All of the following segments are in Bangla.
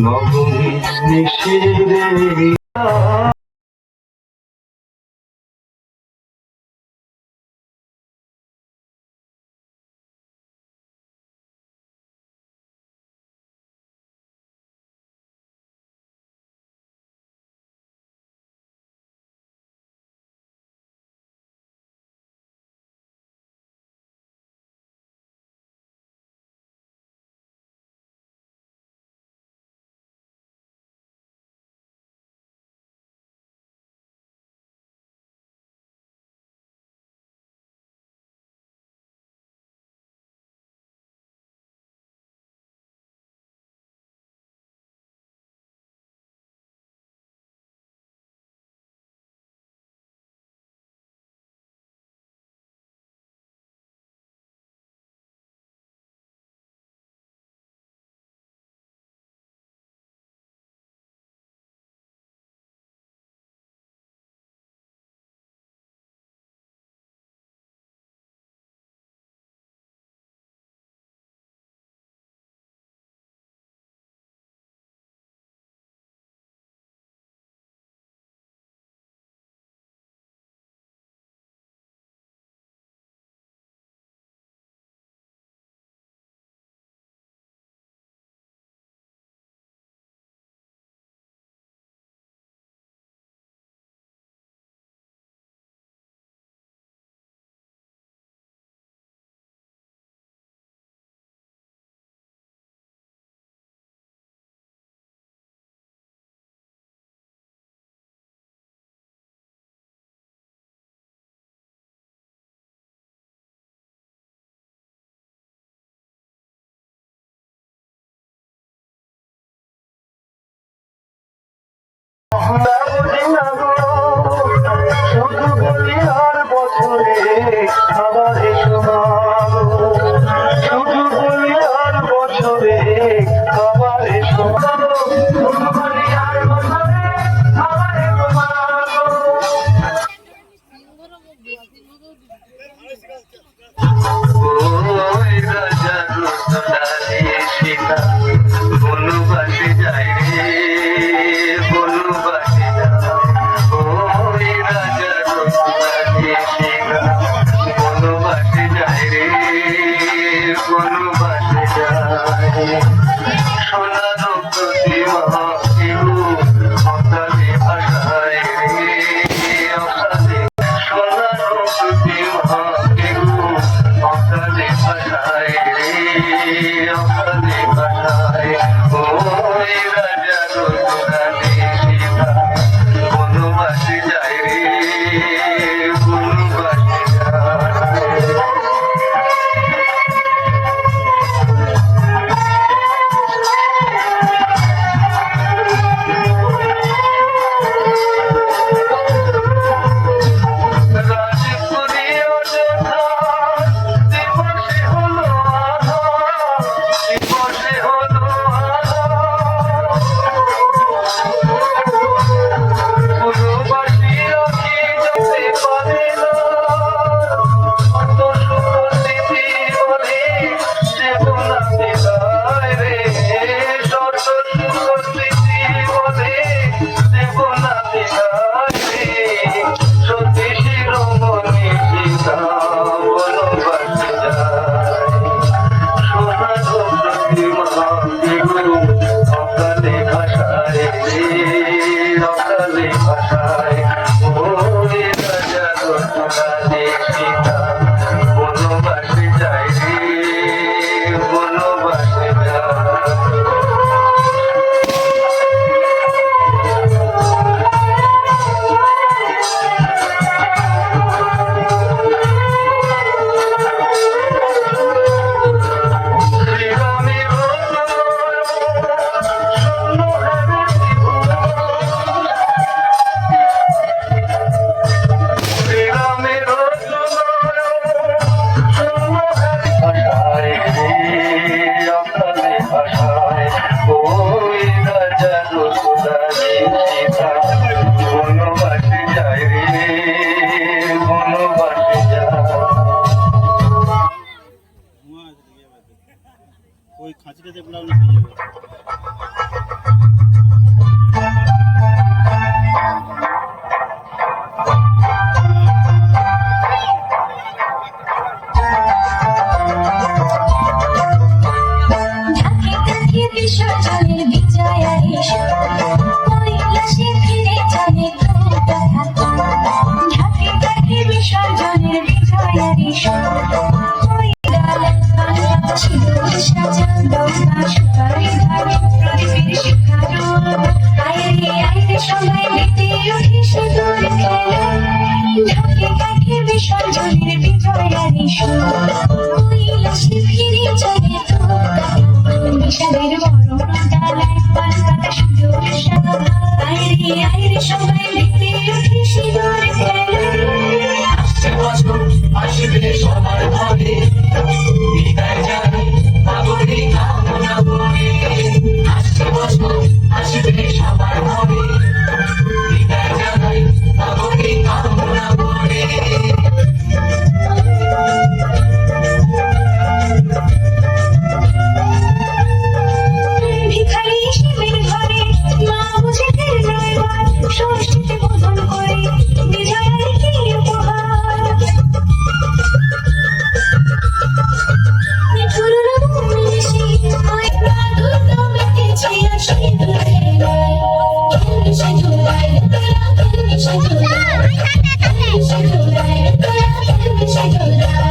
নবমী নিশিরে শুধু বলি আর বছরে খাবার শুধু বলি আর বছরে খাবার বনু বাসে যায় রে বনু বাসে ওই ডালে পাতা সিঁদুর সাজানো সুপারি ধারে প্রদীপের শিখানো আইরে সবাই মেতে উঠি সিঁদুর খেলায় ঢাকে কাঠে বিসর্জনের বিজয়ারি সুর কৈলাসে ফিরে চলে তো বিষাদের বরণ ডালায় পাতা সিঁদুর সাজানো আইরে সবাই মেতে উঠি সিঁদুর খেলায় আসছে বছর আসবে সবার ঘরে বিদায় জানাই পাগলি কামনা করে আসছে বছর আসবে সবার ঘরে বিদায় জানাই পাগলি কামনা করে ভিখারি শিবের ঘরে মা বুঝে ফের নয়বার ষষ্ঠীতে বোধন করে বিজয়ের কি উপহার নিঠুর মিশি ওই প্রাদুর মেতেছে আর সিঁদুর খেলায় খেলছে ধুলায় তোরা খেলছে ধুলায় খেলছে ধুলায় তোরা খেলছে ধুলায়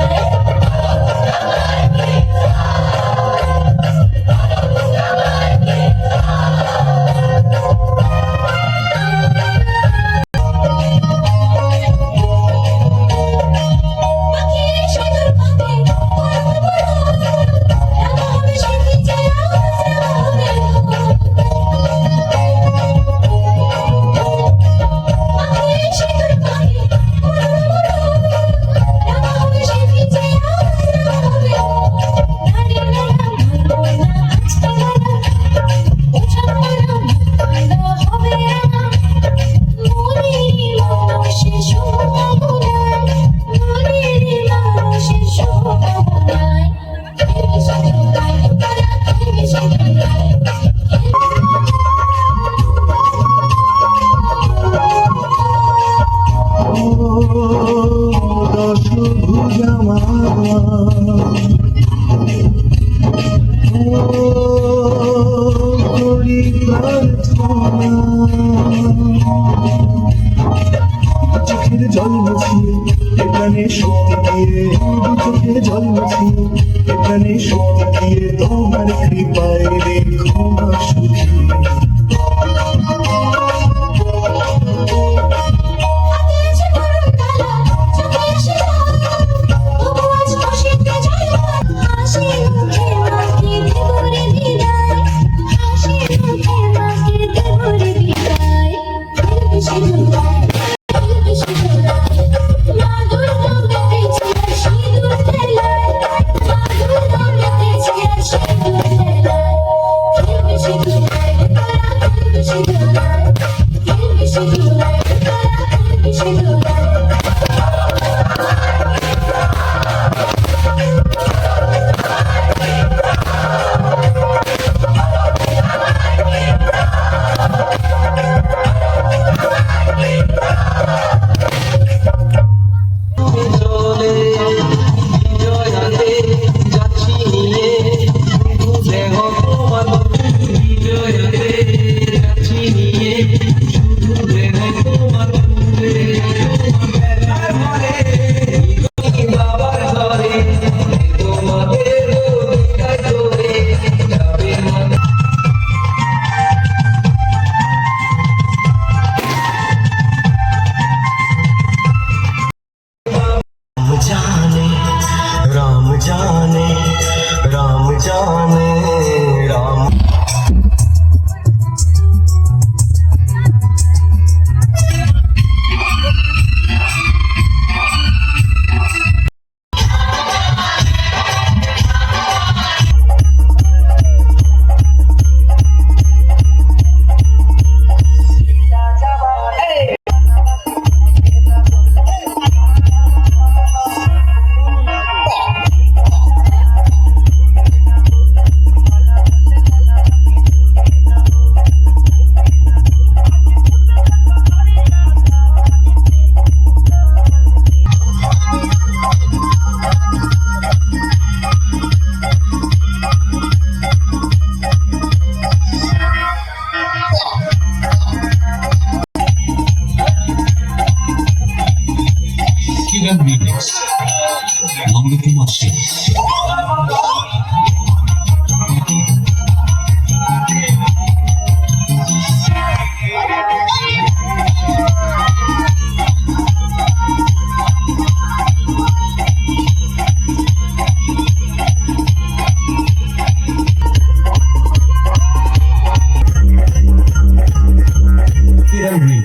দশভুজা মা করি প্রার্থনা চোখের জল মুছিয়ে এখানে শক্তি দিয়ে চোখের জল মুছিয়ে এখানে শক্তি দিয়ে তোমার কৃপায় রেখো না সুখী অমৃত মাসে